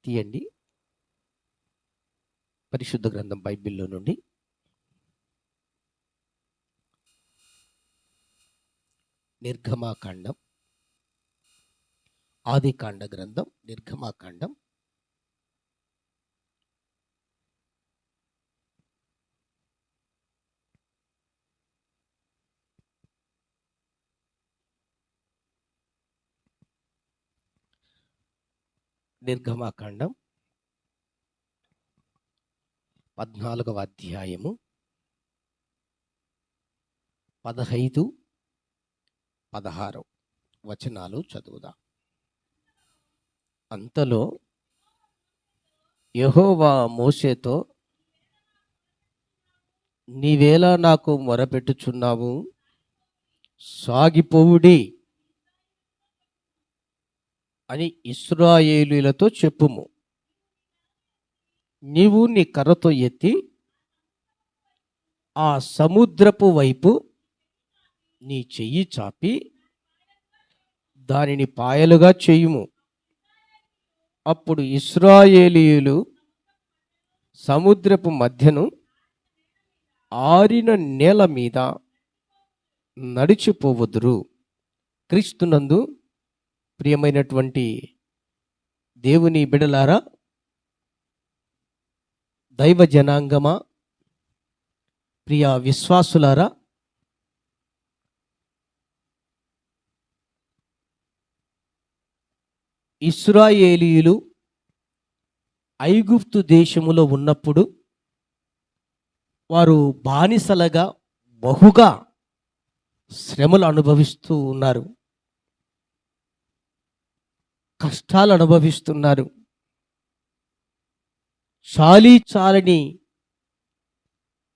తీయండి. పరిశుద్ధ గ్రంథం బైబిల్లో నుండి నిర్గమాకాండం, ఆదికాండ గ్రంథం, నిర్గమాకాండం 14వ అధ్యాయము 15, 16 వచనాలు చదువుదాం. అంతలో యెహోవా మోషేతో, నీవేలా నాకు మొరపెట్టుచున్నావు? సాగిపోవుడి అని ఇశ్రాయేలీయులతో చెప్పుము. నీవు నీ కర్రతో ఎత్తి ఆ సముద్రపు వైపు నీ చెయ్యి చాపి దానిని పాయలుగా చేయుము. అప్పుడు ఇశ్రాయేలీయులు సముద్రపు మధ్యను ఆరిన నేల మీద నడిచిపోవదురు. క్రీస్తునందు ప్రియమైనటువంటి దేవుని బిడలారా, దైవ జనాంగమా, ప్రియ విశ్వాసులారా, ఇశ్రాయేలీయులు ఐగుప్తు దేశములో ఉన్నప్పుడు వారు బానిసలుగా బహుగా శ్రమలు అనుభవిస్తూ ఉన్నారు, కష్టాలు అనుభవిస్తున్నారు. చాలని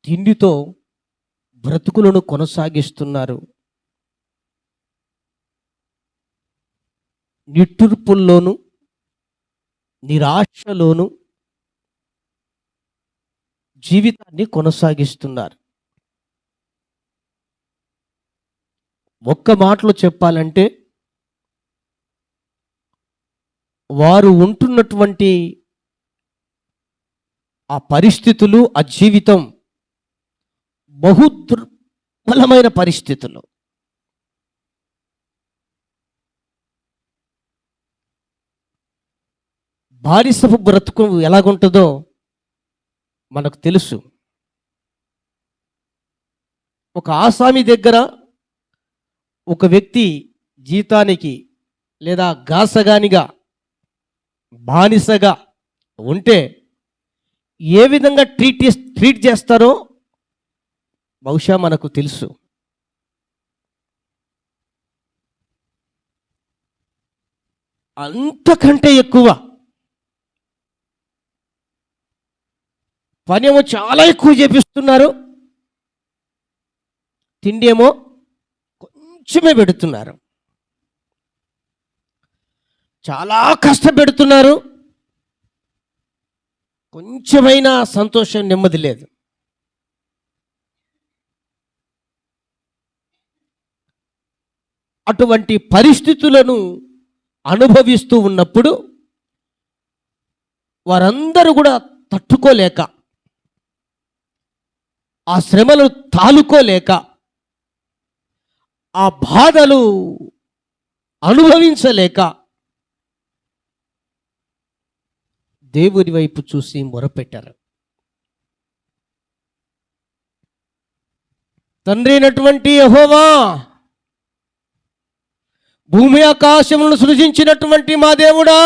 తిండితో బ్రతుకులను కొనసాగిస్తున్నారు. నిట్టూర్పుల్లోను నిరాశలోను జీవితాన్ని కొనసాగిస్తున్నారు. ఒక్క మాటలో చెప్పాలంటే, వారు ఉంటున్నటువంటి ఆ పరిస్థితులు, ఆ జీవితం బహు దుర్బలమైన పరిస్థితులు. బానిసపు బ్రతుకు ఎలాగుంటుందో మనకు తెలుసు. ఒక ఆసామి దగ్గర ఒక వ్యక్తి జీతానికి లేదా గాసగానిగా బానిసగా ఉంటే ఏ విధంగా ట్రీట్ చేస్తారో బహుశా మనకు తెలుసు. అంతకంటే ఎక్కువ పని ఏమో చాలా ఎక్కువ చేపిస్తున్నారు, తిండి ఏమో కొంచెమే పెడుతున్నారు. చాలా కష్టపెడుతున్నారు, కొంచెమైనా సంతోషం, నెమ్మది లేదు. అటువంటి పరిస్థితులను అనుభవిస్తూ ఉన్నప్పుడు వారందరూ కూడా తట్టుకోలేక, ఆ శ్రమలు తాలుకోలేక, ఆ బాధలు అనుభవించలేక దేవుని వైపు చూసి మొరపెట్టారు. తండ్రి అయినటువంటి యెహోవా, భూమి ఆకాశములను సృజించినటువంటి మా దేవుడా,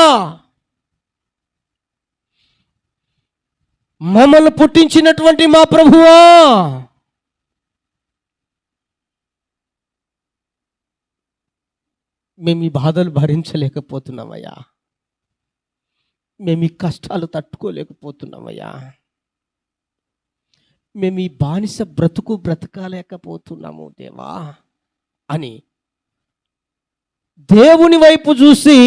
మమ్మల్ని పుట్టించినటువంటి మా ప్రభువా, మేము ఈ బాధలు భరించలేకపోతున్నామయ్యా, మేము ఈ కష్టాలు తట్టుకోలేకపోతున్నామయ్యా, మేము ఈ బానిస బ్రతకలేకపోతున్నాము దేవా అని దేవుని వైపు చూసి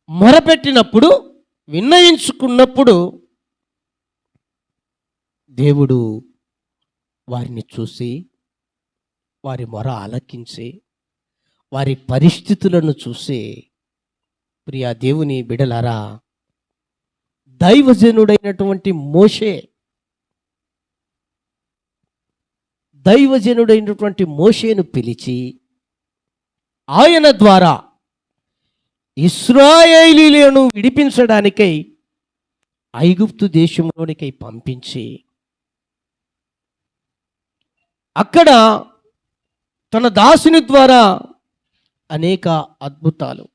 మొరపెట్టినప్పుడు, విన్నయించుకున్నప్పుడు దేవుడు వారిని చూసి, వారి మొర ఆలకించి, వారి పరిస్థితులను చూసి, ప్రియా దేవుని బిడలారా, దైవజనుడైనటువంటి మోషేను పిలిచి ఆయన ద్వారా ఇశ్రాయేలీయులను విడిపించడానికై ఐగుప్తు దేశంలోనికై పంపించి అక్కడ తన దాసుని ద్వారా అనేక అద్భుతాలు,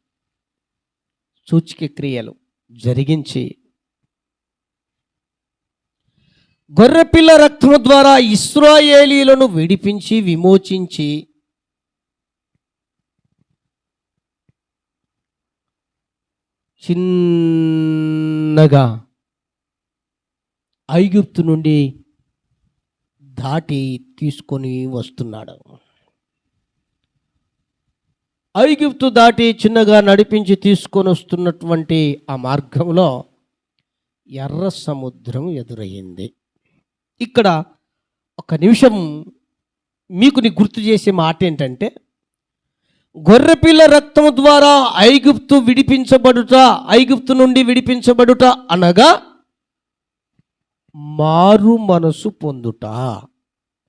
సూచక క్రియలు జరిగించి గొర్రెపిల్ల రక్తము ద్వారా ఇశ్రాయేలీయులను విడిపించి విమోచించి చిన్నగా ఐగుప్తు నుండి దాటి తీసుకొని వస్తున్నాడు. ఐగుప్తు దాటి చిన్నగా నడిపించి తీసుకొని వస్తున్నటువంటి ఆ మార్గంలో ఎర్ర సముద్రం ఎదురయ్యింది. ఇక్కడ ఒక నిమిషం మీకు గుర్తు చేసే మాట ఏంటంటే, గొర్రెపిల్ల రక్తము ద్వారా ఐగుప్తు నుండి విడిపించబడుట అనగా మారు మనసు పొందుట.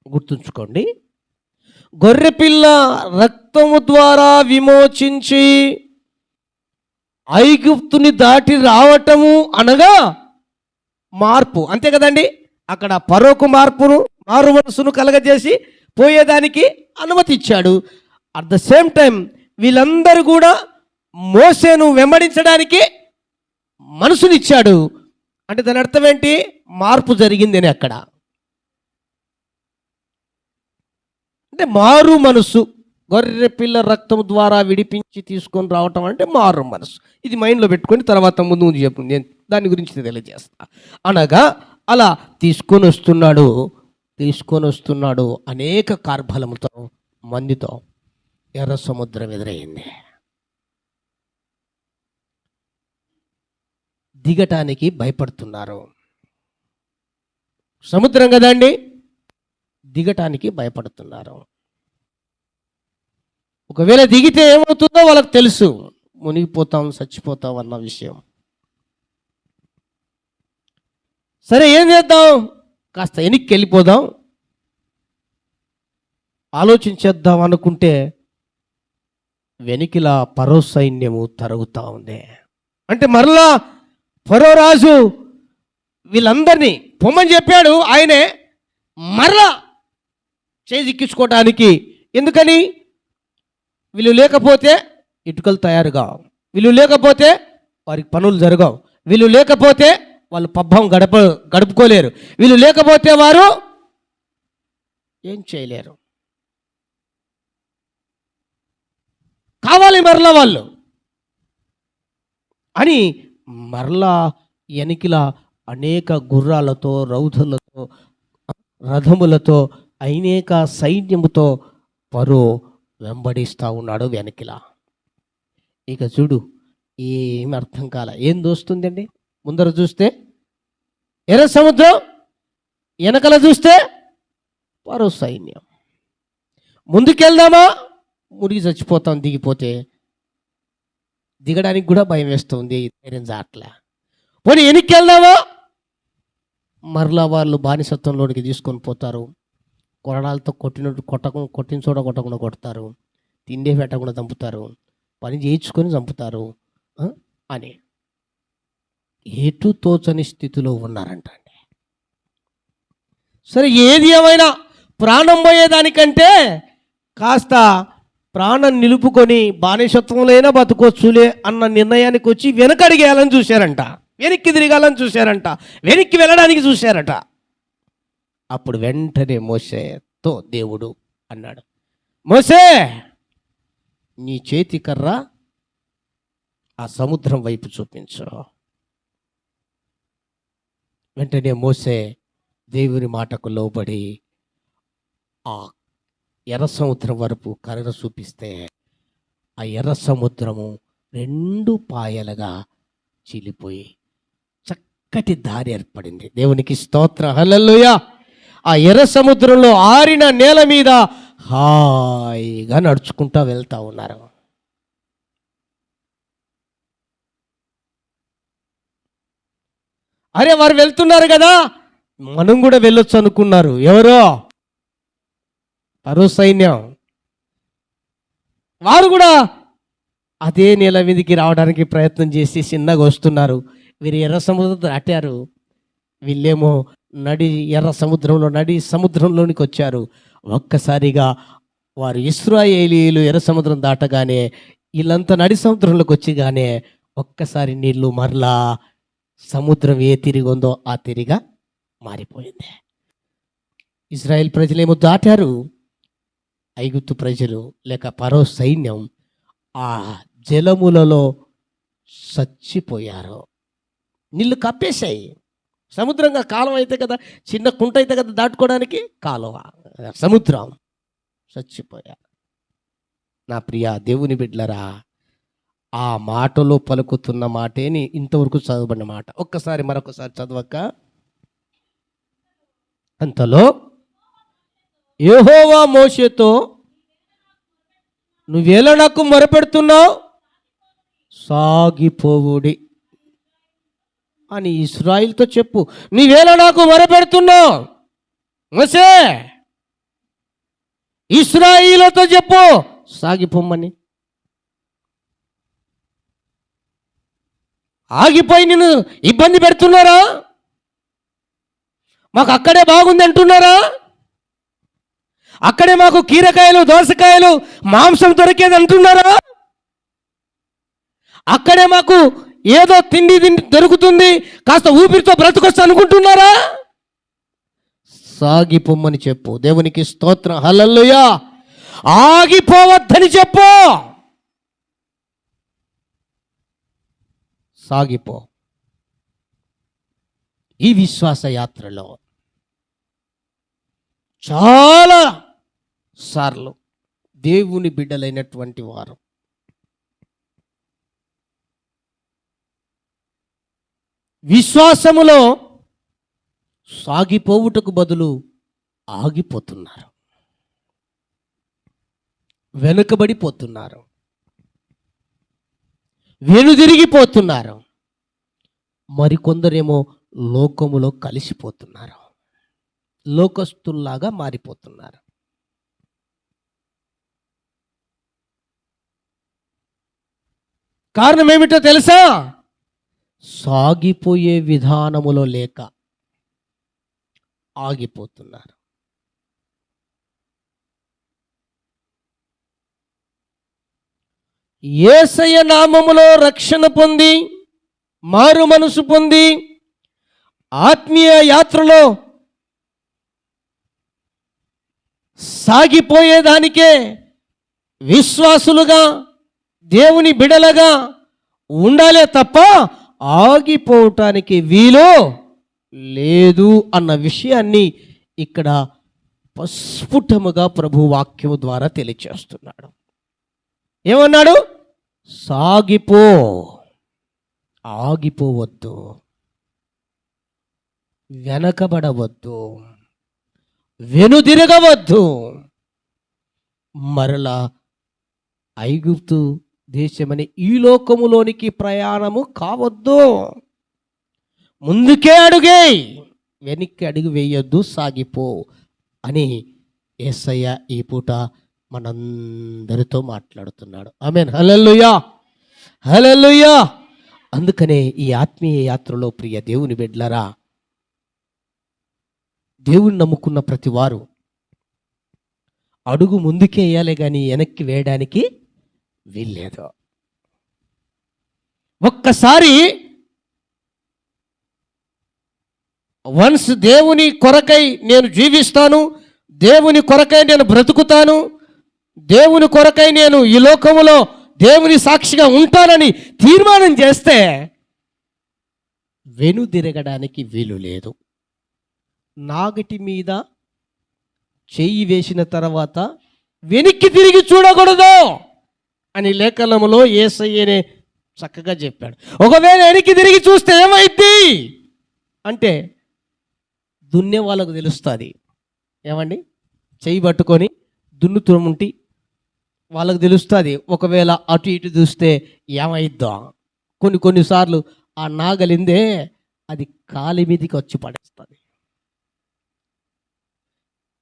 గుర్తుంచుకోండి, గొర్రెపిల్ల రక్తము ద్వారా విమోచించి ఐగుప్తుని దాటి రావటము అనగా మార్పు, అంతే కదండి. అక్కడ ఫరోకు మారు మనసును కలగజేసి పోయేదానికి అనుమతి ఇచ్చాడు. అట్ ద సేమ్ టైం వీళ్ళందరూ కూడా మోసేను వెంబడించడానికి మనసునిచ్చాడు. అంటే దాని అర్థం ఏంటి? మార్పు జరిగిందని. అక్కడ అంటే మారు మనసు, గొర్రెపిల్ల రక్తం ద్వారా విడిపించి తీసుకొని రావటం అంటే మారు మనసు. ఇది మైండ్లో పెట్టుకొని తర్వాత ముందు చెప్పు, నేను దాని గురించి తెలియజేస్తా. అనగా అలా తీసుకొని వస్తున్నాడు అనేక కార్బలముతో మందితో ఎర్ర సముద్రం ఎదురయ్యింది. దిగటానికి భయపడుతున్నారు. సముద్రం కదండి, దిగటానికి భయపడుతున్నారు. ఒకవేళ దిగితే ఏమవుతుందో వాళ్ళకి తెలుసు, మునిగిపోతాం, చచ్చిపోతాం అన్న విషయం. సరే ఏం చేద్దాం, కాస్త వెనక్కి వెళ్ళిపోదాం, ఆలోచించేద్దాం అనుకుంటే వెనికిలా ఫరో సైన్యము తరుగుతూ ఉంది. అంటే మరలా ఫరో రాజు వీళ్ళందరినీ పొమ్మని చెప్పాడు. ఆయనే మరలా చేజిక్కించుకోవడానికి. ఎందుకని? వీళ్ళు లేకపోతే ఇటుకలు తయారుగా, వీళ్ళు లేకపోతే వారికి పనులు జరగవు, వీళ్ళు లేకపోతే వాళ్ళు పబ్బం గడుపుకోలేరు, వీళ్ళు లేకపోతే వారు ఏం చేయలేరు. కావాలి మరలా వాళ్ళు అని మరలా వెనికిలా అనేక గుర్రాలతో, రౌతులతో, రథములతో, అనేక సైన్యముతో ఫరో వెంబడిస్తూ ఉన్నాడు వెనకిలా. ఇక చూడు, ఏమి అర్థం కాల. ఏం దోస్తుందండి? ముందర చూస్తే ఎర్ర సముద్రం, వెనకల చూస్తే ఫరో సైన్యం. ముందుకెళ్దామా, మునిగి చచ్చిపోతాం దిగిపోతే. దిగడానికి కూడా భయం వేస్తుంది, ధైర్యం చాట్లా. పోనీ వెనక్కి వెళ్దామా, మరలా వాళ్ళు బానిసత్వంలోనికి తీసుకొని పోతారు. కొరడాలతో కొట్టిన చోట కొట్టకుండా కొడతారు, తిండే పెట్టకుండా చంపుతారు, పని చేయించుకొని చంపుతారు అని ఎటు తోచని స్థితిలో ఉన్నారంట అండి. సరే ఏది ఏమైనా ప్రాణం పోయేదానికంటే కాస్త ప్రాణం నిలుపుకొని బానిసత్వంలోనే బతుకోవచ్చులే అన్న నిర్ణయానికి వచ్చి వెనకడిగేయాలని చూశారంట, వెనక్కి తిరగాలని చూశారంట, వెనక్కి వెళ్ళడానికి చూశారట. అప్పుడు వెంటనే మోసేతో దేవుడు అన్నాడు, మోసే నీ చేతి కర్ర ఆ సముద్రం వైపు చూపించు. వెంటనే మోసే దేవుని మాటకు లోబడి ఆ ఎర్ర సముద్రం వరకు కర్ర చూపిస్తే ఆ ఎర్ర సముద్రము 2 పాయలుగా చీలిపోయి చక్కటి దారి ఏర్పడింది. దేవునికి స్తోత్రం, హల్లెలూయా. ఆ ఎర్ర సముద్రంలో ఆరిన నేల మీద హాయిగా నడుచుకుంటూ వెళ్తూ ఉన్నారు. అరే వారు వెళ్తున్నారు కదా, మనం కూడా వెళ్ళొచ్చు అనుకున్నారు. ఎవరో ఫరో సైన్యం. వారు కూడా అదే నేల మీదకి రావడానికి ప్రయత్నం చేసి చిన్నగా వస్తున్నారు. వీరు ఎర్ర సముద్రం దాటారు, వీళ్ళేమో ఎర్ర సముద్రంలో నడి సముద్రంలోనికి వచ్చారు. ఒక్కసారిగా వారు ఇశ్రాయేలీయులు ఎర్ర సముద్రం దాటగానే వీళ్ళంతా నడి సముద్రంలోకి వచ్చిగానే ఒక్కసారి నీళ్లు మరలా సముద్రం ఏ తిరిగి ఉందో ఆ తిరిగా మారిపోయింది. ఇజ్రాయెల్ ప్రజలేమో దాటారు, ఐగుప్తు ప్రజలు లేక ఫరో సైన్యం ఆ జలములలో చచ్చిపోయారు. నీళ్ళు కప్పేశాయి. సముద్రంగా కాలువ అయితే కదా, చిన్న కుంట అయితే కదా దాటుకోవడానికి, కాలువ సముద్రం. చచ్చిపోయారు. నా ప్రియ దేవుని బిడ్డలరా, ఆ మాటలో పలుకుతున్న మాటేని ఇంతవరకు చదవబడిన మాట. ఒక్కసారి మరొకసారి చదవక. అంతలో యెహోవా మోషేతో, నువ్వేలా నాకు మొరపెడుతున్నావు, సాగిపోవుడి అని ఇశ్రాయేలుతో చెప్పు. నీవేలా నాకు మొరపెడుతున్నావు మోషే, ఇశ్రాయేలుతో చెప్పు సాగిపోమ్మని. ఆగిపోయి నిన్ను ఇబ్బంది పెడుతున్నారా? మాకు అక్కడే బాగుంది అంటున్నారా? అక్కడే మాకు కీరకాయలు, దోసకాయలు, మాంసం దొరికేది అంటున్నారా? అక్కడే మాకు ఏదో తిండి దొరుకుతుంది, కాస్త ఊపిరితో బ్రతకొచ్చు అనుకుంటున్నారా? సాగిపోమ్మని చెప్పు. దేవునికి స్తోత్రం, హల్లెలూయా. ఆగిపోవద్దని చెప్పు. సాగిపో. ఈ విశ్వాస యాత్రలో చాలా సార్లు దేవుని బిడ్డలైనటువంటి వారు విశ్వాసములో సాగిపోవుటకు బదులు ఆగిపోతున్నారు, వెనుకబడిపోతున్నారు, వెనుదిరిగిపోతున్నారు. మరికొందరేమో లోకములో కలిసిపోతున్నారు, లోకస్తుల్లాగా మారిపోతున్నారు. కారణం ఏమిటో తెలుసా? సాగిపోయే విధానములో లేక ఆగిపోతున్నారు. యేసయ్య నామములో రక్షణ పొంది, మారు మనసు పొంది, ఆత్మీయ యాత్రలో సాగిపోయేదానికే విశ్వాసులుగా, దేవుని బిడలగా ఉండాలే తప్ప ఆగిపోవటానికి వీలు లేదు అన్న విషయాన్ని ఇక్కడ స్ఫుటముగా ప్రభు వాక్యము ద్వారా తెలియచేస్తున్నాడు. ఏమన్నాడు? సాగిపో, ఆగిపోవద్దు, వెనకబడవద్దు, వెనుదిరగవద్దు, మరలా ఐగుప్తు దేశమని ఈ లోకములోనికి ప్రయాణము కావద్దు. ముందుకే అడుగేయ్, వెనక్కి అడుగు వేయొద్దు, సాగిపో అని యేసయ్య ఈ పూట మనందరితో మాట్లాడుతున్నాడు. ఆమేన్, హల్లెలూయా, హల్లెలూయా. అందుకనే ఈ ఆత్మీయ యాత్రలో ప్రియ దేవుని బిడ్డలారా, దేవుని నమ్ముకున్న ప్రతి వారు అడుగు ముందుకే వేయాలి కానీ వెనక్కి వేయడానికి వీల్లేదు. ఒక్కసారి వన్స్ దేవుని కొరకై నేను జీవిస్తాను, దేవుని కొరకై నేను బ్రతుకుతాను, దేవుని కొరకై నేను ఈ లోకములో దేవుని సాక్షిగా ఉంటానని తీర్మానం చేస్తే వెనుదిరగడానికి వీలు లేదు. నాగటి మీద చెయ్యి వేసిన తర్వాత వెనక్కి తిరిగి చూడకూడదు అని లేఖనములో యేసయ్యనే చక్కగా చెప్పాడు. ఒకవేళ వెనక్కి తిరిగి చూస్తే ఏమైంది అంటే దున్నే వాళ్ళకు తెలుస్తుంది. ఏమండి, చెయ్యి పట్టుకొని దున్నుతుంటే వాళ్ళకు తెలుస్తుంది. ఒకవేళ అటు ఇటు చూస్తే ఏమైద్దా. కొన్నిసార్లు ఆ నాగలిందే అది కాలి మీదకి వచ్చి పడేస్తుంది.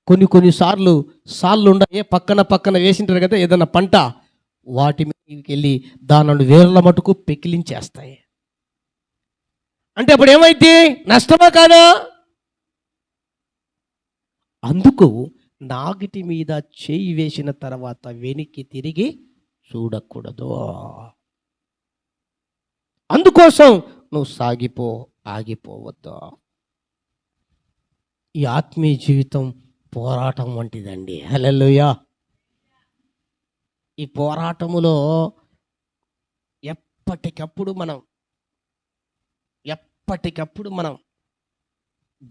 కొన్ని సార్లు ఉండయే పక్కన పక్కన వేసింటారు కదా ఏదైనా పంట, వాటి మీదకి వెళ్ళి దానిని వేర్ల మటుకు పెకిలించేస్తాయి. అంటే అప్పుడు ఏమైంది? నష్టమా కాదా? అందుకు నాగిటి మీద చేయి వేసిన తర్వాత వెనక్కి తిరిగి చూడకూడదు. అందుకోసం నువ్వు సాగిపో, ఆగిపోవద్దు. ఈ ఆత్మీయ జీవితం పోరాటం వంటిదండి. హల్లెలూయా. ఈ పోరాటములో ఎప్పటికప్పుడు మనం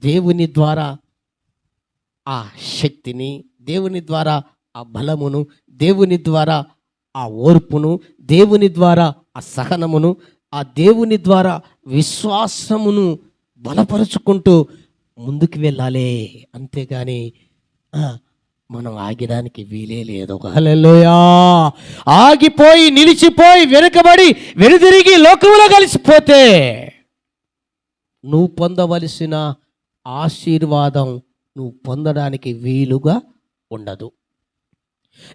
దేవుని ద్వారా ఆ శక్తిని, దేవుని ద్వారా ఆ బలమును, దేవుని ద్వారా ఆ ఓర్పును, దేవుని ద్వారా ఆ సహనమును, ఆ దేవుని ద్వారా విశ్వాసమును బలపరుచుకుంటూ ముందుకు వెళ్ళాలి. అంతేగాని మనం ఆగడానికి వీలే లేదు. హల్లెలూయా. ఆగిపోయి నిలిచిపోయి వెనుకబడి వెనుదిరిగి లోకములో కలిసిపోతే నువ్వు పొందవలసిన ఆశీర్వాదం నువ్వు పొందడానికి వీలుగా ఉండదు.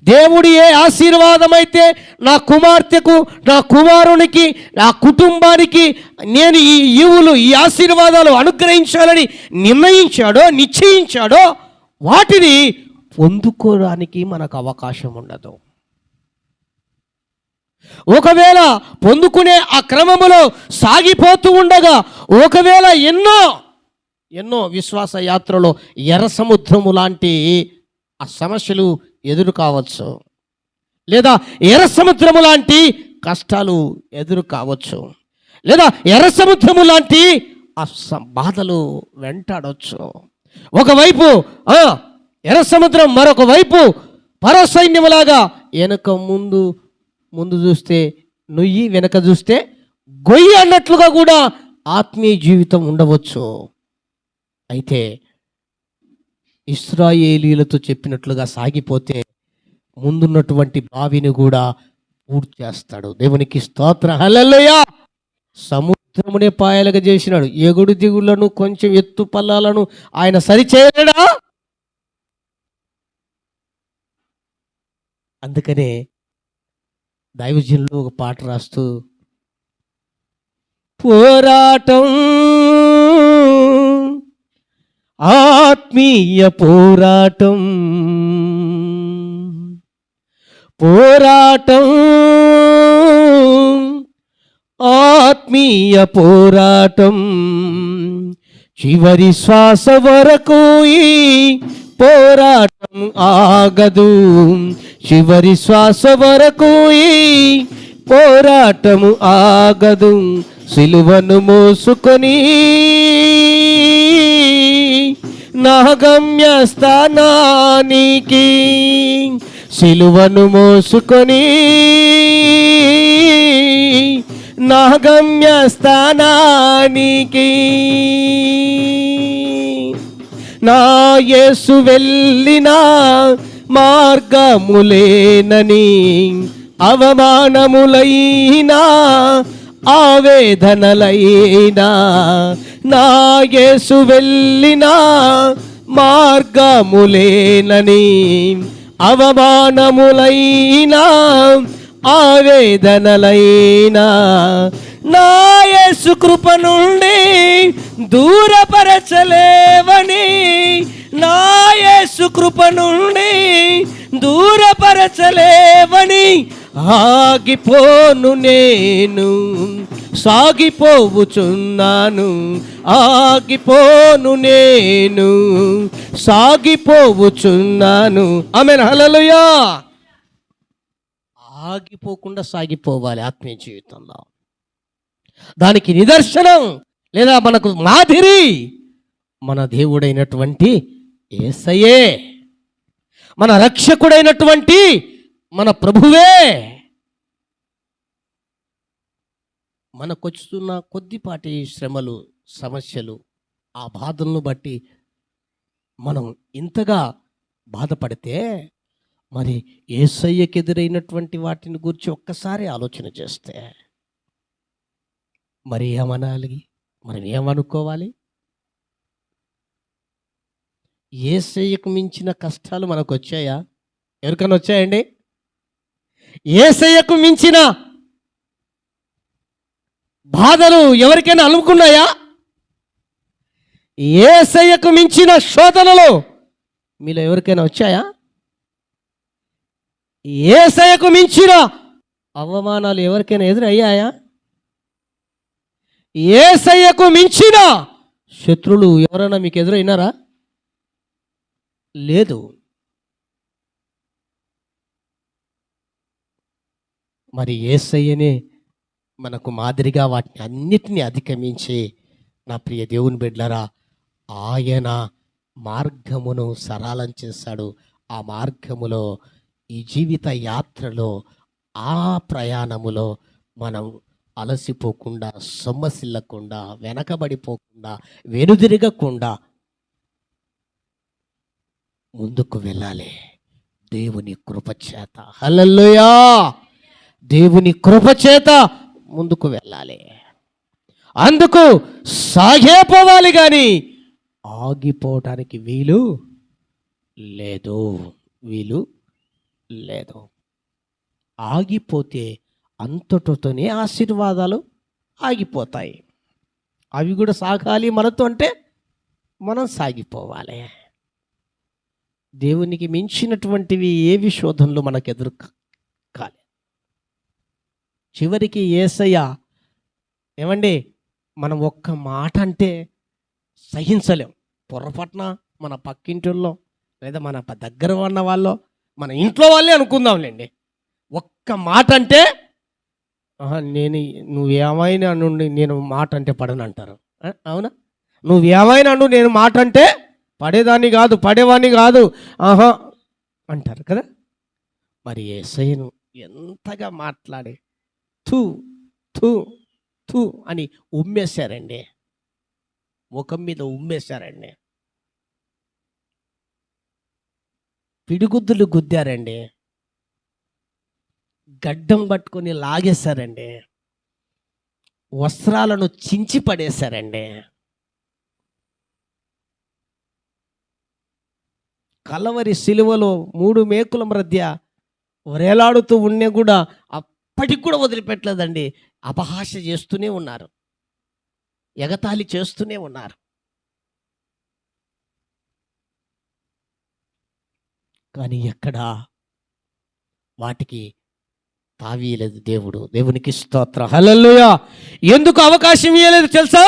దేవుడు ఏ ఆశీర్వాదం అయితే నా కుమార్తెకు, నా కుమారునికి, నా కుటుంబానికి నేను ఈ ఆశీర్వాదాలు అనుగ్రహించాలని నిర్ణయించాడో, నిశ్చయించాడో వాటిని పొందుకోవడానికి మనకు అవకాశం ఉండదు. ఒకవేళ పొందుకునే ఆ క్రమములో సాగిపోతూ ఉండగా ఒకవేళ ఎన్నో విశ్వాస యాత్రలో ఎర్ర సముద్రము లాంటి ఆ సమస్యలు ఎదురు కావచ్చు, లేదా ఎర్ర సముద్రము లాంటి కష్టాలు ఎదురు కావచ్చు, లేదా ఎర్ర సముద్రము లాంటి ఆ బాధలు వెంటాడవచ్చు. ఒకవైపు ఎర్ర సముద్రం, మరొక వైపు పరసైన్యములాగా వెనక ముందు చూస్తే నొయ్యి, వెనక చూస్తే గొయ్యి అన్నట్లుగా కూడా ఆత్మీయ జీవితం ఉండవచ్చు. అయితే ఇశ్రాయేలీయులతో చెప్పినట్లుగా సాగిపోతే ముందున్నటువంటి బావిని కూడా పూర్తి చేస్తాడు. దేవునికి స్తోత్రం. హల్లెలూయా. సముద్రమునే పాయలుగా చేసినాడు. ఎగుడు దిగుళ్లను, కొంచెం ఎత్తు పల్లాలను ఆయన సరిచేయలేడా? అందుకనే దైవజనులు ఒక పాట రాస్తూ, పోరాటం, ఆత్మీయ పోరాటం, ఆత్మీయ పోరాటం, చివరి శ్వాస వరకు ఈ పోరాటం ఆగదు, చివరి శ్వాస వరకు ఈ పోరాటము ఆగదు. సిలువను మోసుకొని నా గమ్యస్థానానికి, సిలువను మోసుకొని నా గమ్యస్థానానికి, నా యేసు వెళ్ళిన మార్గములేనని అవమానములైనా ఆవేదనలైనా, నా యేసు వెళ్ళిన మార్గములేనని అవమానములైనా ఆవేదనలైనా, నా యేసు కృప నుండి దూరపరచలేవని, నా యేసు కృప నుండి దూరపరచలేవని ఆగిపోను నేను, సాగిపోవుచున్నాను, ఆగిపోను నేను, సాగిపోవుచున్నాను. ఆమేన్. హల్లెలూయా. ఆగిపోకుండా సాగిపోవాలి ఆత్మీయ జీవితంలో. దానికి నిదర్శనం లేదా మనకు మాదిరి మన దేవుడైనటువంటి యేసయ్యే, మన రక్షకుడైనటువంటి మన ప్రభువే. మనకొచ్చుతున్న కొద్దిపాటి శ్రమలు, సమస్యలు, ఆ బాధలను బట్టి మనం ఇంతగా బాధపడితే మరి యేసయ్యకి ఎదురైనటువంటి వాటిని గురించి ఒక్కసారి ఆలోచన చేస్తే మరి ఏమనాలి? మనం ఏమనుకోవాలి? యేసయ్యకు మించిన కష్టాలు మనకు వచ్చాయా? ఎవరికైనా వచ్చాయండి? యేసయ్యకు మించిన బాధలు ఎవరికైనా అనుకున్నాయా? యేసయ్యకు మించిన శోధనలు మీలో ఎవరికైనా వచ్చాయా? యేసయ్యకు మించిన అవమానాలు ఎవరికైనా ఎదురయ్యాయా? యేసయ్యకు మించిన శత్రులు ఎవరైనా మీకు ఎదురైనారా? లేదు. మరి యేసయ్యనే మనకు మాదిరిగా వాటిని అన్నిటినీ అధిగమించి, నా ప్రియ దేవుని బిడ్డలారా, ఆయన మార్గమును సరళం చేశాడు. ఆ మార్గములో, ఈ జీవిత యాత్రలో, ఆ ప్రయాణములో మనం అలసిపోకుండా, సొమ్మసిల్లకుండా, వెనకబడిపోకుండా, వెనుదిరగకుండా ముందుకు వెళ్ళాలి. దేవుని కృపచేత, హల్లెలూయా, దేవుని కృపచేత ముందుకు వెళ్ళాలి. అందుకు సాగిపోవాలి కానీ ఆగిపోవటానికి వీలు లేదు. ఆగిపోతే అంతటితోనే ఆశీర్వాదాలు ఆగిపోతాయి. అవి కూడా సాగాలి మనతో అంటే మనం సాగిపోవాలి. దేవునికి మించినటువంటివి ఏవి శోధనలు మనకు ఎదురు కాలి. చివరికి యేసయ్య ఏమండి, మనం ఒక్క మాట అంటే సహించలేం. పొరపాటున మన పక్కింటిల్లో లేదా మన దగ్గర ఉన్న వాళ్ళో, మన ఇంట్లో వాళ్ళే అనుకుందాంలేండి, ఒక్క మాట అంటే నువ్వేమైనా నుండి నేను మాట అంటే పడను అంటారు. అవునా? నువ్వేమైనా అండు, నేను మాట అంటే పడేవాడిని కాదు అంటారు కదా. మరి యేసయ్యను ఎంతగా మాట్లాడి తూ తూ తూ అని ఉమ్మేశారండి, ముఖం మీద ఉమ్మేశారండి, పిడిగుద్దులు గుద్దారండి, గడ్డం పట్టుకొని లాగేశారండి, వస్త్రాలను చించి పడేశారండి. కలవరి సిలువలో 3 మేకుల మధ్య వేలాడుతూ ఉన్నా కూడా అప్పటికి కూడా వదిలిపెట్టలేదండి. అపహాస్య చేస్తూనే ఉన్నారు, ఎగతాళి చేస్తూనే ఉన్నారు. కానీ ఎక్కడా వాటికి తావీయలేదు దేవుడు. దేవునికి స్తోత్రం, హల్లెలూయా. ఎందుకు అవకాశం ఇవ్వలేదు తెలుసా?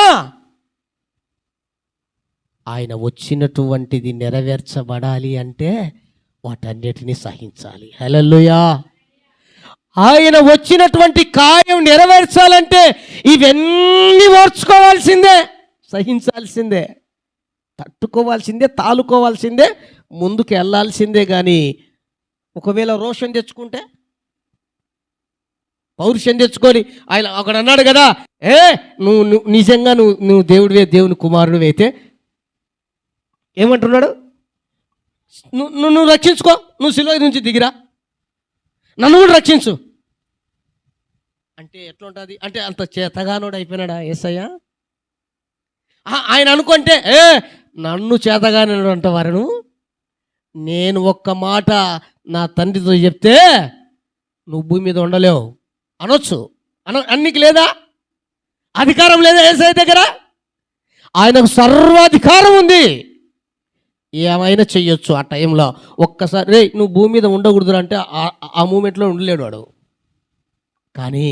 ఆయన వచ్చినటువంటిది నెరవేర్చబడాలి అంటే వాటన్నిటిని సహించాలి. హల్లెలూయా. ఆయన వచ్చినటువంటి కార్యం నెరవేర్చాలంటే ఇవన్నీ ఓర్చుకోవాల్సిందే, సహించాల్సిందే, తట్టుకోవాల్సిందే, తాలుకోవాల్సిందే, ముందుకు వెళ్ళాల్సిందే. కానీ ఒకవేళ రోషం తెచ్చుకుంటే, పౌరుషం తెచ్చుకొని, ఆయన అక్కడ అన్నాడు కదా, నువ్వు నిజంగా నువ్వు దేవుడివే, దేవుని కుమారుడివి అయితే ఏమంటున్నాడు? నువ్వు రక్షించుకో, నువ్వు సిలువ నుంచి దిగిరా, నన్ను కూడా రక్షించు అంటే ఎట్లుంటుంది? అంటే అంత చేతగానోడు అయిపోయినాడా యేసయ్య? ఆయన అనుకుంటే నన్ను చేతగానోడు అంటవారను, నేను ఒక్క మాట నా తండ్రితో చెప్తే నువ్వు భూమి మీద ఉండలేవు అనొచ్చు. అన్నికి లేదా అధికారం? లేదా యేసయ్య దగ్గర? ఆయనకు సర్వాధికారం ఉంది, ఏమైనా చెయ్యొచ్చు. ఆ టైంలో ఒక్కసారి నువ్వు భూమి మీద ఉండకూడదు అంటే ఆ మూమెంట్లో ఉండలేడు వాడు. కానీ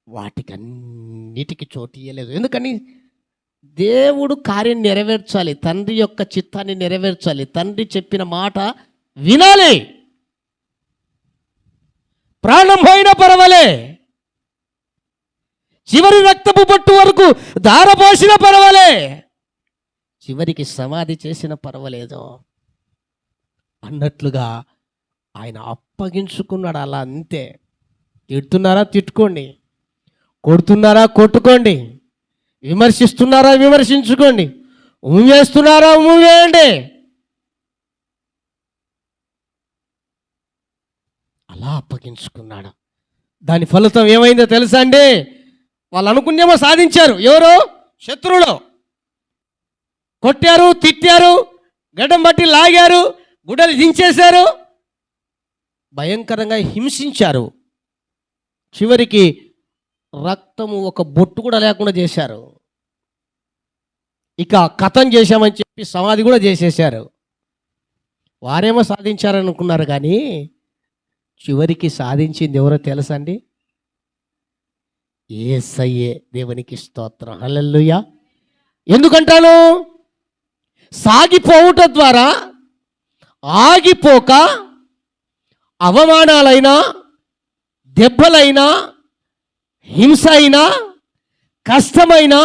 వాటికి అన్నిటికీ చోటు ఇయ్యలేదు. ఎందుకని? దేవుడు కార్యం నెరవేర్చాలి, తండ్రి యొక్క చిత్తాన్ని నెరవేర్చాలి, తండ్రి చెప్పిన మాట వినాలి. ప్రాణం పోయినా పర్వాలే, చివరి రక్తపు పట్టు వరకు ధారపోసిన పర్వాలే, చివరికి సమాధి చేసిన పర్వాలేదు అన్నట్లుగా ఆయన అప్పగించుకున్నాడు. అలా అంతే. తిడుతున్నారా తిట్టుకోండి, కొడుతున్నారా కొట్టుకోండి, విమర్శిస్తున్నారా విమర్శించుకోండి, ఉమ్మేస్తున్నారా ఉమ్మేయండి. అలా అప్పగించుకున్నాడు. దాని ఫలితం ఏమైందో తెలుసా అండి? వాళ్ళు అనుకునేమో సాధించారు. ఎవరు? శత్రువులు. కొట్టారు, తిట్టారు, గడ్డం బట్టి లాగారు, గుడ్డలు దించేశారు, భయంకరంగా హింసించారు. చివరికి రక్తము ఒక బొట్టు కూడా లేకుండా చేశారు. ఇక కథం చేశామని చెప్పి సమాధి కూడా చేసేశారు. వారేమో సాధించారనుకున్నారు, కానీ చివరికి సాధించింది ఎవరో తెలుసా అండి? యేసయ్యే. దేవునికి స్తోత్రం. హల్లెలూయా. ఎందుకంటాను? సాగిపోవుట ద్వారా ఆగిపోక అవమానాలైనా, దెబ్బలైనా, హింస అయినా, కష్టమైనా,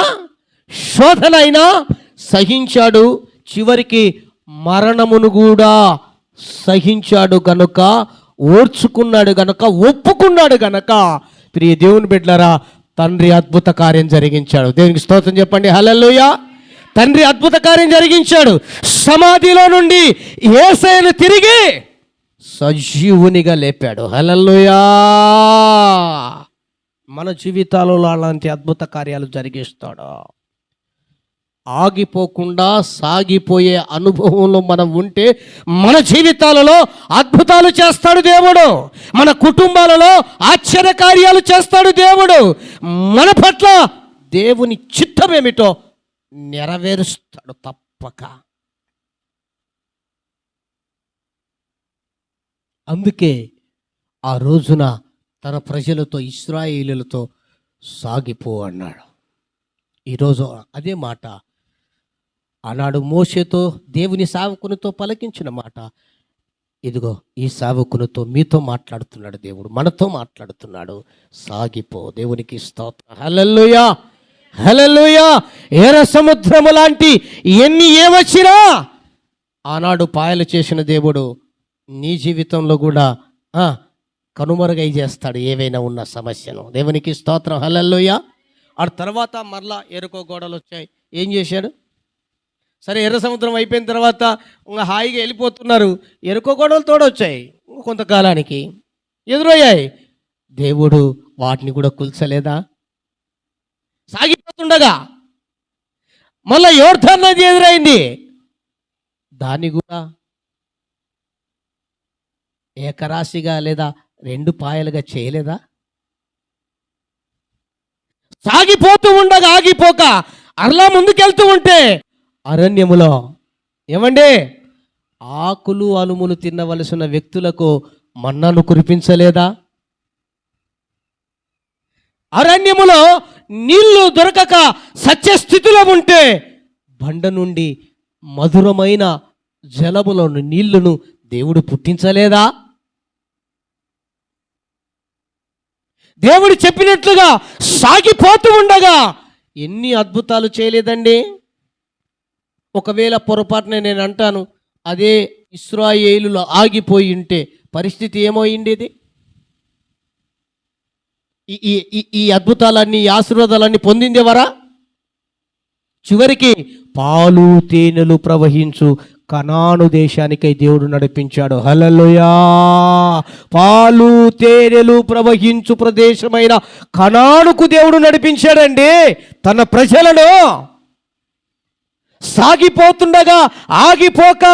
శోధనైనా సహించాడు. చివరికి మరణమును కూడా సహించాడు గనుక, ఓర్చుకున్నాడు గనుక, ఒప్పుకున్నాడు గనుక, ప్రియ దేవుని బిడ్డలారా, తండ్రి అద్భుత కార్యం జరిగించాడు. దేవునికి స్తోత్రం చెప్పండి. హల్లెలూయా. తండ్రి అద్భుత కార్యం జరిగించాడు. సమాధిలో నుండి యేసయ్యను తిరిగి సజీవునిగా లేపాడు. హల్లెలూయా. మన జీవితాలలో అలాంటి అద్భుత కార్యాలు జరిగిస్తాడు. ఆగిపోకుండా సాగిపోయే అనుభవంలో మనం ఉంటే మన జీవితాలలో అద్భుతాలు చేస్తాడు దేవుడు. మన కుటుంబాలలో ఆశ్చర్య కార్యాలు చేస్తాడు దేవుడు. మన పట్ల దేవుని చిత్తం ఏమిటో నెరవేరుస్తాడు తప్పక. అందుకే ఆ రోజున తన ప్రజలతో, ఇశ్రాయేలులతో సాగిపో అన్నాడు. ఈరోజు అదే మాట ఆనాడు మోషేతో, దేవుని సేవకునితో పలికించిన మాట ఇదిగో ఈ సేవకునితో, మీతో మాట్లాడుతున్నాడు దేవుడు, మనతో మాట్లాడుతున్నాడు. సాగిపో. దేవునికి స్తోత్రం. హల్లెలూయా. హల్లెలూయా. ఎర్ర సముద్రము లాంటి ఎన్ని ఏమొచ్చినా ఆనాడు పాయలు చేసిన దేవుడు నీ జీవితంలో కూడా కనుమరుగై చేస్తాడు ఏవైనా ఉన్న సమస్యను. దేవునికి స్తోత్రం. హల్లెలూయా. ఆ తర్వాత మరలా ఎరుకో గోడలు వచ్చాయి. ఏం చేశాడు? సరే, ఎర్ర సముద్రం అయిపోయిన తర్వాత ఇంకా హాయిగా వెళ్ళిపోతున్నారు. ఎరుకో గోడలు తోడొచ్చాయి. కొంతకాలానికి ఎదురయ్యాయి. దేవుడు వాటిని కూడా కూల్చలేదా? సాగిపోతుండగా మళ్ళా యోర్దాను నది ఎదురైంది. దాన్ని కూడా ఏకరాశిగా లేదా రెండు పాయలుగా చేయలేదా? సాగిపోతూ ఉండగా ఆగిపోక అలా ముందుకెళ్తూ ఉంటే అరణ్యములో ఏమండి ఆకులు అనుములు తినవలసిన వ్యక్తులకు మన్నాను కురిపించలేదా? అరణ్యములో నీళ్లు దొరకక సత్యస్థితిలో ఉంటే బండ నుండి మధురమైన జలములను, నీళ్లను దేవుడు పుట్టించలేదా? దేవుడు చెప్పినట్లుగా సాగిపోతూ ఉండగా ఎన్ని అద్భుతాలు చేయలేదండి? ఒకవేళ పొరపాటున నేను అంటాను, అదే ఇశ్రాయేలులో ఆగిపోయి ఉంటే పరిస్థితి ఏమైండేది? ఈ అద్భుతాలన్నీ, ఈ ఆశీర్వాదాలన్నీ పొందిందేవరా? చివరికి పాలు తేనెలు ప్రవహించు కనాను దేశానికై దేవుడు నడిపించాడు. హల్లెలూయా. పాలు తేనెలు ప్రవహించు ప్రదేశమైన కనానుకు దేవుడు నడిపించాడండి తన ప్రజలను. సాగిపోతుండగా ఆగిపోక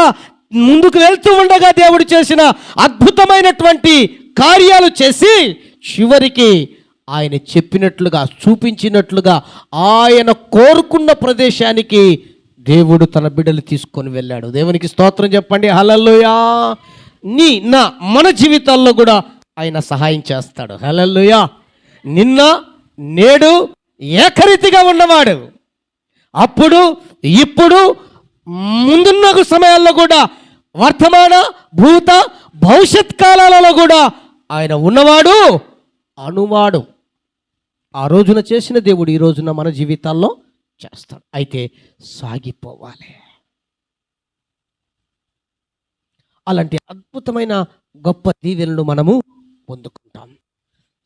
ముందుకు వెళ్తూ ఉండగా దేవుడు చేసిన అద్భుతమైనటువంటి కార్యాలు చేసి చివరికి ఆయన చెప్పినట్లుగా, చూపించినట్లుగా, ఆయన కోరుకున్న ప్రదేశానికి దేవుడు తన బిడ్డలు తీసుకొని వెళ్ళాడు. దేవునికి స్తోత్రం చెప్పండి. హల్లెలూయా. మన జీవితాల్లో కూడా ఆయన సహాయం చేస్తాడు. హల్లెలూయా. నిన్న నేడు ఏకరీతిగా ఉన్నవాడు. అప్పుడు, ఇప్పుడు, ముందున్న సమయాల్లో కూడా, వర్తమాన, భూత, భవిష్యత్ కాలాలలో కూడా ఆయన ఉన్నవాడు, అనువాడు. ఆ రోజున చేసిన దేవుడు ఈ రోజున మన జీవితాల్లో చేస్తాడు. అయితే సాగిపోవాలి. అలాంటి అద్భుతమైన గొప్ప దీవెనలు మనము పొందుకుంటాం.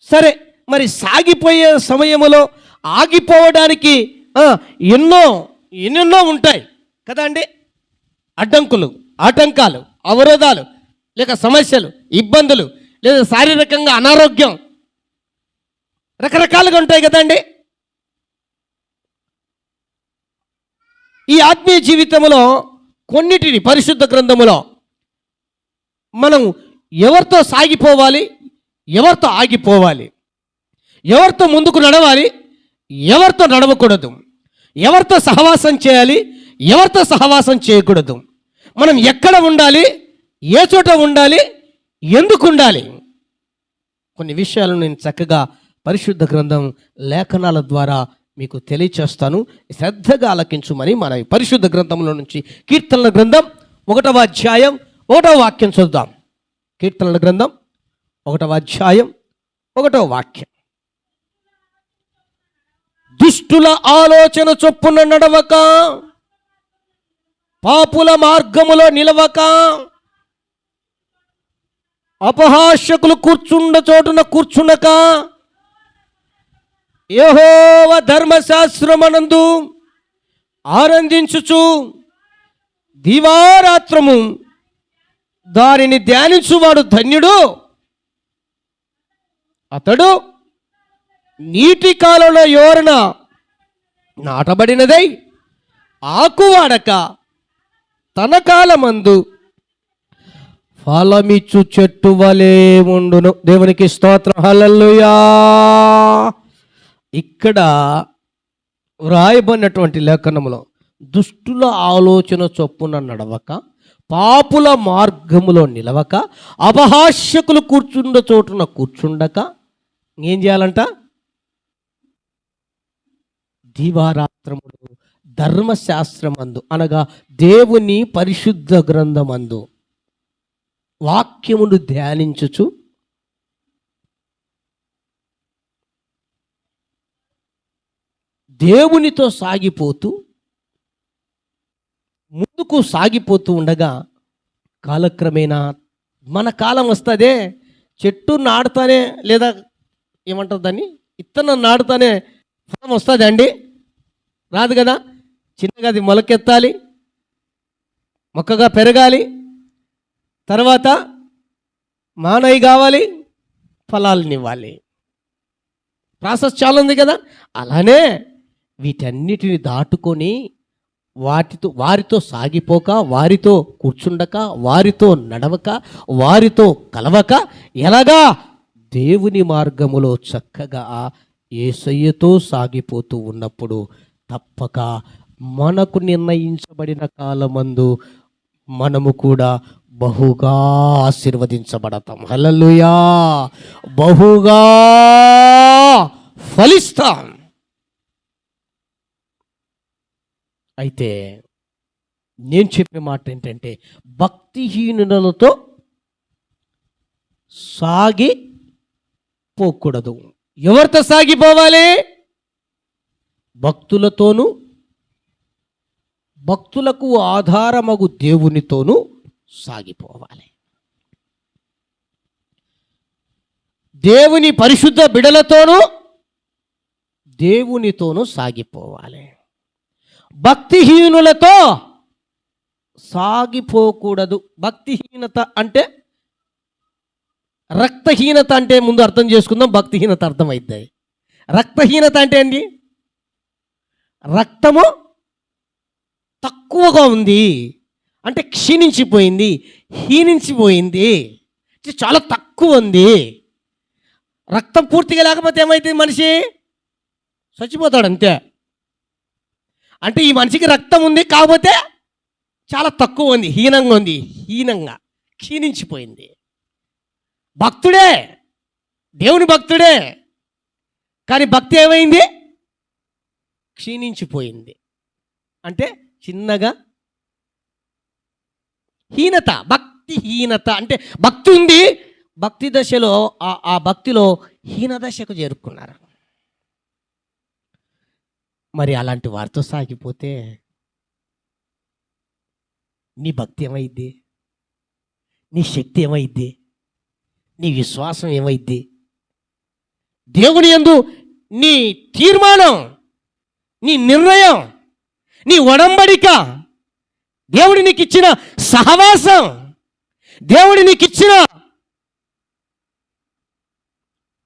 సరే, మరి సాగిపోయే సమయంలో ఆగిపోవడానికి ఎన్నెన్నో ఉంటాయి కదా అండి. అడ్డంకులు, ఆటంకాలు, అవరోధాలు, లేక సమస్యలు, ఇబ్బందులు, లేదా శారీరకంగా అనారోగ్యం, రకరకాలుగా ఉంటాయి కదండి. ఈ ఆత్మీయ జీవితంలో కొన్నిటిని పరిశుద్ధ గ్రంథములో మనం ఎవరితో సాగిపోవాలి, ఎవరితో ఆగిపోవాలి, ఎవరితో ముందుకు నడవాలి, ఎవరితో నడవకూడదు, ఎవరితో సహవాసం చేయాలి, ఎవరితో సహవాసం చేయకూడదు, మనం ఎక్కడ ఉండాలి, ఏ చోట ఉండాలి, ఎందుకు ఉండాలి, కొన్ని విషయాలను నేను చక్కగా పరిశుద్ధ గ్రంథం లేఖనాల ద్వారా మీకు తెలియచేస్తాను. శ్రద్ధగా ఆలకించుమని మన పరిశుద్ధ గ్రంథంలో నుంచి కీర్తనల గ్రంథం 1వ అధ్యాయం 1వ వాక్యం చూద్దాం. కీర్తనల గ్రంథం 1వ అధ్యాయం 1వ వాక్యం. దుష్టుల ఆలోచన చొప్పున నడవక, పాపుల మార్గములో నిలవక, అపహాస్యకులు కూర్చుండ చోటున కూర్చునక, యెహోవా ధర్మశాస్త్రమనందు ఆనందించుచు దివారాత్రము దానిని ధ్యానించువాడు ధన్యుడు. అతడు నీటి కాలంలో యోరన నాటబడినదై ఆకువాడక తన కాలమందు ఫలమిచ్చు చెట్టు వలె ఉండును. దేవునికి స్తోత్రం. హల్లెలూయా. ఇక్కడ వ్రాయబడినటువంటి లేఖనములో దుష్టుల ఆలోచన చొప్పున నడవక, పాపుల మార్గములో నిలవక, అపహాస్యకులు కూర్చుండ చోటున కూర్చుండక ఏం చేయాలంట? దివారాత్రములు ధర్మశాస్త్రమందు అనగా దేవుని పరిశుద్ధ గ్రంథమందు వాక్యమును ధ్యానించుచు దేవునితో సాగిపోతూ ముందుకు సాగిపోతూ ఉండగా కాలక్రమేణా మన కాలం వస్తుందే, చెట్టు నాడుతానే లేదా ఏమంటారు దాన్ని, ఇత్తనం నాడుతానే ఫలం వస్తుంది అండి? రాదు కదా. చిన్నగా అది మొలకెత్తాలి, మొక్కగా పెరగాలి, తర్వాత మానవి కావాలి, ఫలాలనివ్వాలి. ప్రాసెస్ చాలా ఉంది కదా. అలానే వీటన్నిటిని దాటుకొని వారితో సాగిపోక, వారితో కూర్చుండక, వారితో నడవక, వారితో కలవక, ఎలాగా దేవుని మార్గములో చక్కగా యేసయ్యతో సాగిపోతూ ఉన్నప్పుడు తప్పక మనకు నిర్ణయించబడిన కాలమందు మనము కూడా బహుగా ఆశీర్వదించబడతాం. హల్లెలూయా. బహుగా ఫలిస్తాం. అయితే నేను చెప్పే మాట ఏంటంటే, భక్తిహీనులతో సాగిపోకూడదు. ఎవరితో సాగిపోవాలి? భక్తులతోనూ, భక్తులకు ఆధారమగు దేవునితోనూ సాగిపోవాలి. దేవుని పరిశుద్ధ బిడలతోనూ దేవునితోనూ సాగిపోవాలి. భక్తిహీనులతో సాగిపోకూడదు. భక్తిహీనత అంటే, రక్తహీనత అంటే ముందు అర్థం చేసుకుందాం, భక్తిహీనత అర్థమవుతుంది. రక్తహీనత అంటే ఏంటి? రక్తము తక్కువగా ఉంది అంటే క్షీణించిపోయింది, హీనించిపోయింది, చాలా తక్కువ ఉంది. రక్తం పూర్తిగా లేకపోతే ఏమైతుంది? మనిషి చచ్చిపోతాడు అంతే. అంటే ఈ మనిషికి రక్తం ఉంది, కాకపోతే చాలా తక్కువ ఉంది, హీనంగా ఉంది, హీనంగా క్షీణించిపోయింది. భక్తుడే, దేవుని భక్తుడే, కానీ భక్తి ఏమైంది? క్షీణించిపోయింది. అంటే చిన్నగా హీనత, భక్తి హీనత. అంటే భక్తి ఉంది, భక్తి దశలో ఆ భక్తిలో హీన దశకు చేరుకున్నారు. మరి అలాంటి వారితో సాగిపోతే నీ భక్తి ఏమైద్ది? నీ శక్తి ఏమైద్ది? నీ విశ్వాసం ఏమైద్ది? దేవుని యందు నీ తీర్మానం, నీ నిర్ణయం, నీ ఒడంబడిక, దేవుడి నీకు ఇచ్చిన సహవాసం, దేవుడి నీకు ఇచ్చిన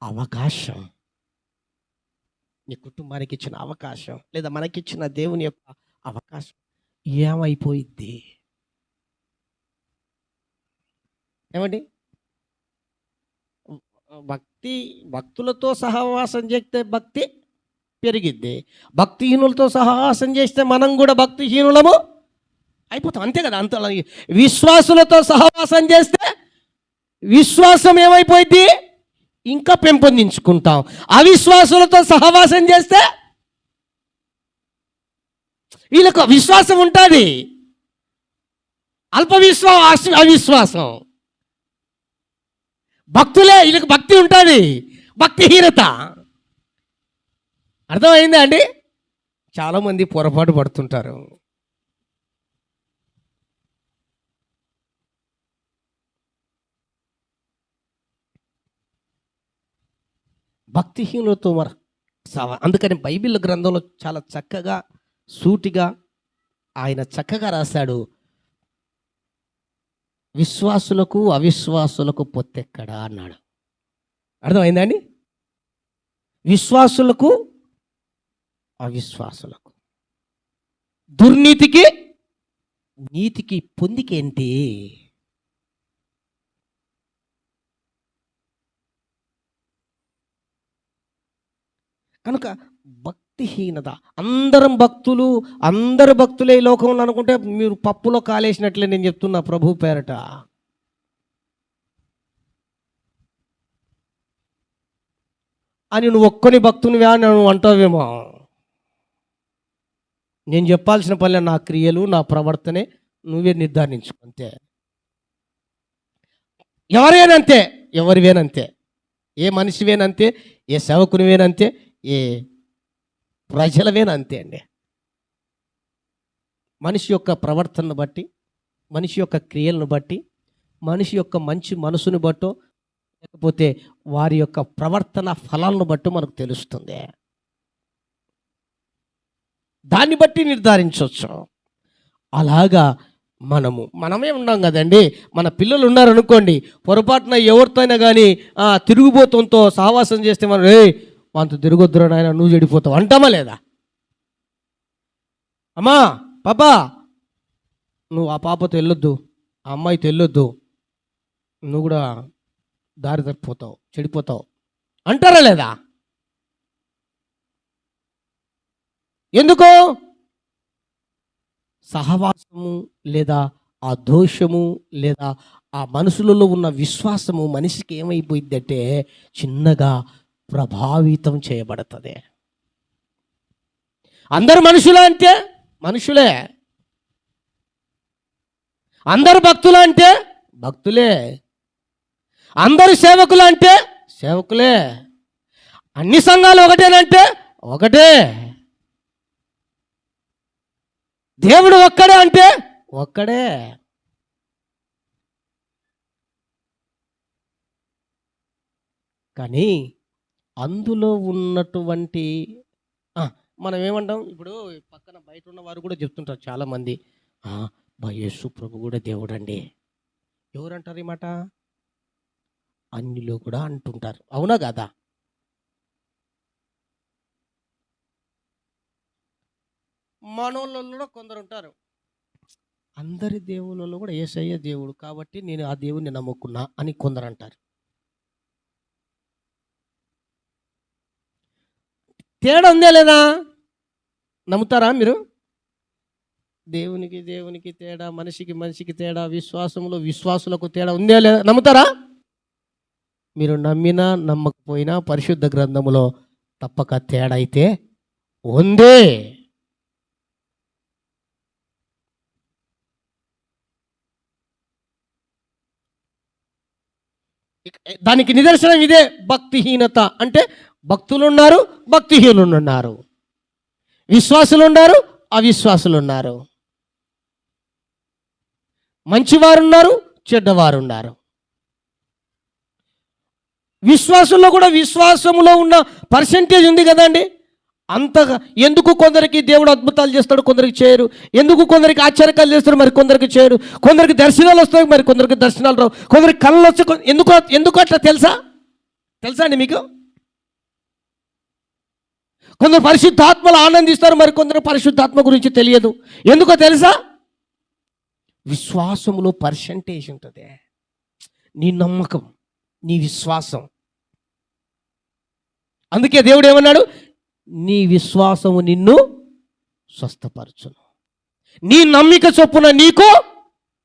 అవకాశం, నీ కుటుంబానికి ఇచ్చిన అవకాశం, లేదా మనకిచ్చిన దేవుని యొక్క అవకాశం ఏమైపోయిద్ది? ఏమండి? భక్తులతో సహవాసం చేస్తే భక్తి పెరిగిద్ది. భక్తిహీనులతో సహవాసం చేస్తే మనం కూడా భక్తిహీనులము అయిపోతాం. అంతే కదా. అంత విశ్వాసులతో సహవాసం చేస్తే విశ్వాసం ఏమైపోయింది? ఇంకా పెంపొందించుకుంటాం. అవిశ్వాసులతో సహవాసం చేస్తే వీళ్ళకు విశ్వాసం ఉంటుంది, అవిశ్వాసం. భక్తులే, వీళ్ళకి భక్తి ఉంటుంది, భక్తిహీనత. అర్థమైందా అండి? చాలామంది పొరపాటు పడుతుంటారు. భక్తిహీనులతో అందుకని బైబిల్ గ్రంథంలో చాలా చక్కగా సూటిగా ఆయన చక్కగా రాశాడు, విశ్వాసులకు అవిశ్వాసులకు పొత్తెక్కడా అన్నాడు. అర్థమైందా అండి? విశ్వాసులకు అవిశ్వాసులకు, దుర్నీతికి నీతికి పొందికేంటి? కనుక భక్తిహీనత. అందరు భక్తులే ఈ లోకంలో అనుకుంటే మీరు పప్పులో కాలేసినట్లే. నేను చెప్తున్నా ప్రభు పేరట. అని నువ్వు ఒక్కని భక్తునివా నువ్వు అంటావేమో. నేను చెప్పాల్సిన పని నా క్రియలు, నా ప్రవర్తనే నువ్వే నిర్ధారించుకో. అంతే. ఎవరివేనంతే, ఏ మనిషివేనంతే, ఏ సేవకునివేనంతే, ఏ ప్రజలవేనంతే అండి. మనిషి యొక్క ప్రవర్తనను బట్టి, మనిషి యొక్క క్రియలను బట్టి, మనిషి యొక్క మంచి మనసును బట్టో లేకపోతే వారి యొక్క ప్రవర్తన ఫలాలను బట్టి మనకు తెలుస్తుంది. దాన్ని బట్టి నిర్ధారించవచ్చు. అలాగా మనమే ఉన్నాం కదండి. మన పిల్లలు ఉన్నారనుకోండి, పొరపాటున ఎవరితో అయినా కానీ తిరుగుబోతంతో సహవాసం చేస్తే మనం అంత తిరగొద్దురా నాయన నువ్వు చెడిపోతావు అంటామా లేదా? అమ్మా పాపా నువ్వు ఆ పాపతో వెళ్ళొద్దు, ఆ అమ్మాయితో వెళ్ళొద్దు, నువ్వు కూడా దారి తప్పిపోతావు, చెడిపోతావు అంటారా లేదా? ఎందుకో సహవాసము లేదా ఆ దోషము లేదా ఆ మనసులలో ఉన్న విశ్వాసము మనిషికి ఏమైపోయిందంటే చిన్నగా ప్రభావితం చేయబడుతుంది. అందరు మనుషులు అంటే మనుషులే, అందరు భక్తులు అంటే భక్తులే, అందరు సేవకులు అంటే సేవకులే, అన్ని సంఘాలు ఒకటేనంటే ఒకటే, దేవుడు ఒక్కడే అంటే ఒక్కడే. కానీ అందులో ఉన్నటువంటి మనం ఏమంటాం, ఇప్పుడు పక్కన బయట ఉన్న వారు కూడా చెప్తుంటారు చాలామంది, యేసు ప్రభు కూడా దేవుడు అండి. ఎవరంటారు ఈ మాట? అన్నిలో కూడా అంటుంటారు. అవునా కదా? మనోళ్ళలో కొందరు ఉంటారు, అందరి దేవుళ్ళలో కూడా యేసయ్య దేవుడు కాబట్టి నేను ఆ దేవుడిని నమ్ముకున్నా అని కొందరు అంటారు. తేడా ఉందే లేదా? నమ్ముతారా మీరు? దేవునికి తేడా, మనిషికి తేడా, విశ్వాసులకు తేడా ఉందే లేదా? నమ్ముతారా? మీరు నమ్మినా నమ్మకపోయినా పరిశుద్ధ గ్రంథములో తప్పక తేడా అయితే ఉందే. దానికి నిదర్శనం ఇదే. భక్తిహీనత అంటే భక్తులు ఉన్నారు, భక్తిహీనులు ఉన్నారు, విశ్వాసులు ఉన్నారు, అవిశ్వాసులు ఉన్నారు, మంచివారు ఉన్నారు, చెడ్డవారు ఉన్నారు. విశ్వాసంలో కూడా విశ్వాసంలో ఉన్న పర్సెంటేజ్ ఉంది కదండి. అంతగా ఎందుకు కొందరికి దేవుడు అద్భుతాలు చేస్తాడు, కొందరికి చేయరు? ఎందుకు కొందరికి ఆశ్చర్యకాలు చేస్తాడు, మరి కొందరికి చేయరు? కొందరికి దర్శనాలు వస్తాయి, మరి కొందరికి దర్శనాలు రావు. కొందరికి కళ్ళు వస్తాయి. ఎందుకు అట్లా తెలుసా అండి మీకు? కొందరు పరిశుద్ధాత్మలు ఆనందిస్తారు, మరి కొందరు పరిశుద్ధాత్మ గురించి తెలియదు. ఎందుకో తెలుసా? విశ్వాసములో పర్సంటేజ్ ఉంటుంది. నీ నమ్మకం, నీ విశ్వాసం. అందుకే దేవుడు ఏమన్నాడు? నీ విశ్వాసము నిన్ను స్వస్థపరచును, నీ నమ్మిక చొప్పున నీకు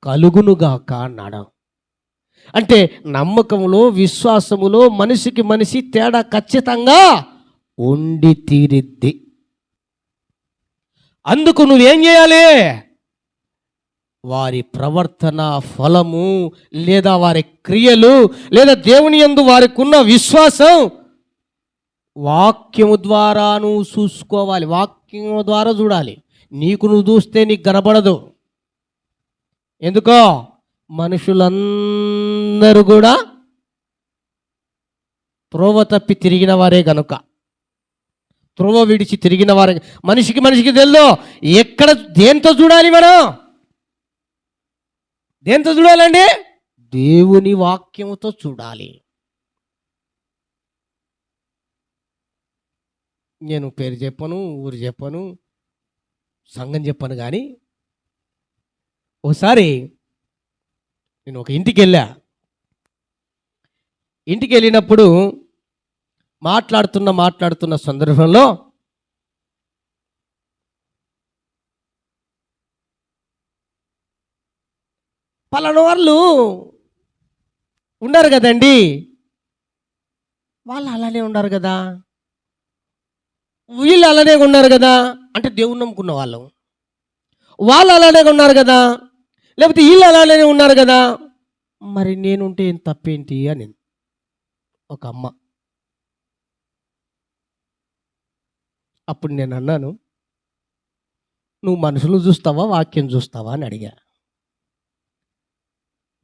కలుగునుగాక అన్నాడు. అంటే నమ్మకములో, విశ్వాసములో మనిషికి మనిషి తేడా ఖచ్చితంగా ఉండి తీరిద్ది. అందుకు నువ్వేం చేయాలి? వారి ప్రవర్తన ఫలము, లేదా వారి క్రియలు, లేదా దేవుని యందు వారికి ఉన్న విశ్వాసం వాక్యము ద్వారా నువ్వు చూసుకోవాలి. వాక్యము ద్వారా చూడాలి. నీకు నువ్వు చూస్తే నీకు కనబడదు. ఎందుకో? మనుషులందరూ కూడా త్రోవ తప్పి తిరిగిన వారే గనుక, త్రోవ విడిచి తిరిగిన వారే. మనిషికి తెలియదు ఎక్కడ, దేంతో చూడాలి మనం? దేంతో చూడాలండి? దేవుని వాక్యముతో చూడాలి. నేను పేరు చెప్పను, ఊరు చెప్పను, సంఘం చెప్పను, కానీ ఓసారి నేను ఒక ఇంటికి వెళ్ళినప్పుడు మాట్లాడుతున్న సందర్భంలో పలానా వాళ్ళు ఉన్నారు కదండి, వాళ్ళు అలానే ఉన్నారు కదా, వీళ్ళు అలానే ఉన్నారు కదా, అంటే దేవుని నమ్ముకున్న వాళ్ళు అలానే ఉన్నారు కదా, లేకపోతే వీళ్ళు అలానే ఉన్నారు కదా, మరి నేనుంటే ఏం తప్పేంటి అని ఒక అమ్మ. అప్పుడు నేను అన్నాను, నువ్వు మనుషులను చూస్తావా, వాక్యం చూస్తావా అని అడిగా.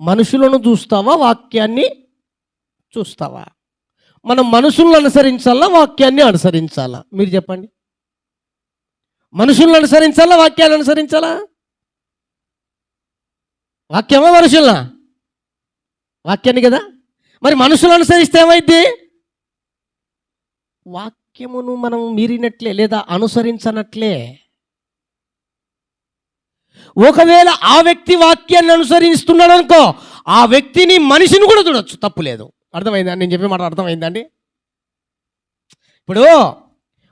మనుషులను చూస్తావా, వాక్యాన్ని చూస్తావా? మనం మనుషులను అనుసరించాలా, వాక్యాన్ని అనుసరించాలా? మీరు చెప్పండి. మనుషులను అనుసరించాలా, వాక్యాన్ని అనుసరించాలా? వాక్యమా మనుషుల్లా? వాక్యాన్ని కదా. మరి మనుషులు అనుసరిస్తే ఏమైంది? వాక్యమును మనం మీరినట్లే, లేదా అనుసరించనట్లే. ఒకవేళ ఆ వ్యక్తి వాక్యాన్ని అనుసరిస్తున్నాడు అనుకో, ఆ వ్యక్తిని, మనిషిని కూడా చూడొచ్చు, తప్పు లేదు. అర్థమైందా? నేను చెప్పే మాట అర్థమైందండి? ఇప్పుడు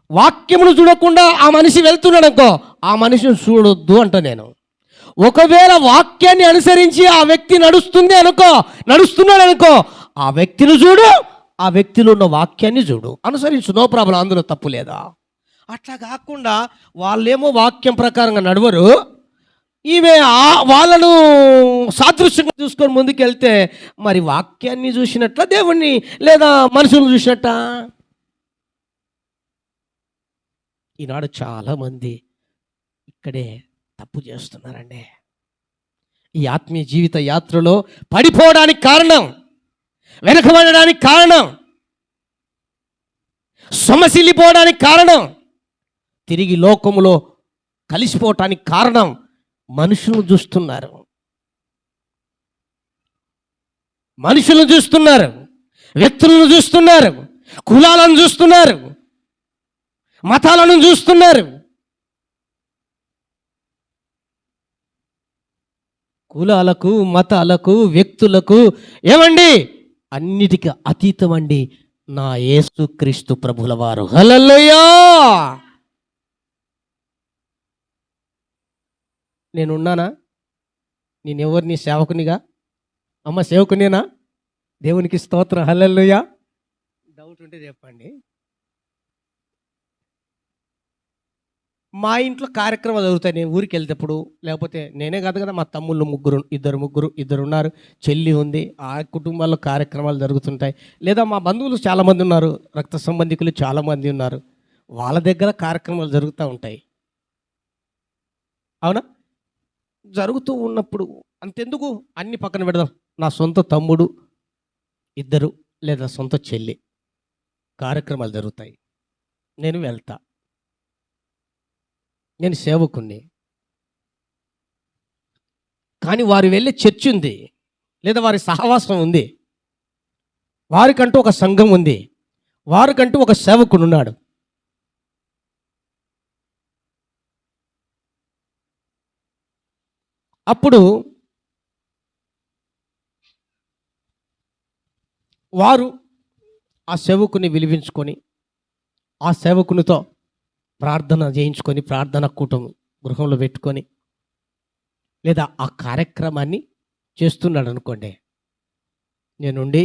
వాక్యమును చూడకుండా ఆ మనిషి వెళ్తున్నాడు అనుకో, ఆ మనిషిని చూడొద్దు అంట నేను. ఒకవేళ వాక్యాన్ని అనుసరించి ఆ వ్యక్తి నడుస్తున్నాడు అనుకో, ఆ వ్యక్తిని చూడు, ఆ వ్యక్తిలో ఉన్న వాక్యాన్ని చూడు, అనుసరించు, నో ప్రాబ్లం, అందులో తప్పు లేదా? అట్లా కాకుండా వాళ్ళేమో వాక్యం ప్రకారంగా నడవరు, ఈమె వాళ్ళను సాదృశ్యంగా చూసుకొని ముందుకెళ్తే మరి వాక్యాన్ని చూసినట్ల, దేవుణ్ణి లేదా మనుషులను చూసినట్ట? ఈనాడు చాలామంది ఇక్కడే తప్పు చేస్తున్నారండి. ఈ ఆత్మీయ జీవిత యాత్రలో పడిపోవడానికి కారణం, వెనకబడడానికి కారణం, సొమ్మసిల్లిపోవడానికి కారణం, తిరిగి లోకములో కలిసిపోవటానికి కారణం మనుషులను చూస్తున్నారు. వ్యక్తులను చూస్తున్నారు, కులాలను చూస్తున్నారు, మతాలను చూస్తున్నారు. కులాలకు, మతాలకు, వ్యక్తులకు ఏమండి, అన్నిటికీ అతీతం అండి నా యేసుక్రీస్తు ప్రభుల వారు. హల్లెలూయా! నేనున్నానా? నేనెవరిని? సేవకునిగా? అమ్మ సేవకునేనా? దేవునికి స్తోత్రం. హల్లెలూయా! డౌట్ ఉంటే చెప్పండి. మా ఇంట్లో కార్యక్రమాలు జరుగుతాయి. నేను ఊరికి వెళ్తేప్పుడు, లేకపోతే నేనే కాదు కదా, మా తమ్ముళ్ళు ఇద్దరు ఉన్నారు, చెల్లి ఉంది, ఆ కుటుంబాల్లో కార్యక్రమాలు జరుగుతుంటాయి. లేదా మా బంధువులు చాలామంది ఉన్నారు, రక్త సంబంధికులు చాలామంది ఉన్నారు, వాళ్ళ దగ్గర కార్యక్రమాలు జరుగుతూ ఉంటాయి. అవునా? జరుగుతూ ఉన్నప్పుడు అంతెందుకు, అన్ని పక్కన పెడదాం. నా సొంత తమ్ముడు ఇద్దరు, లేదా సొంత చెల్లి కార్యక్రమాలు జరుగుతాయి, నేను వెళ్తా. నేను సేవకుణ్ణి. కానీ వారు వెళ్ళే చర్చ్ ఉంది, లేదా వారి సహవాసం ఉంది, వారికంటూ ఒక సంఘం ఉంది, వారికంటూ ఒక సేవకుడు ఉన్నాడు. అప్పుడు వారు ఆ సేవకుని విలిపించుకొని ఆ సేవకునితో ప్రార్థన చేయించుకొని ప్రార్థన కూటమి గృహంలో పెట్టుకొని లేదా ఆ కార్యక్రమాన్ని చేస్తున్నాడు అనుకోండి, నేనుండి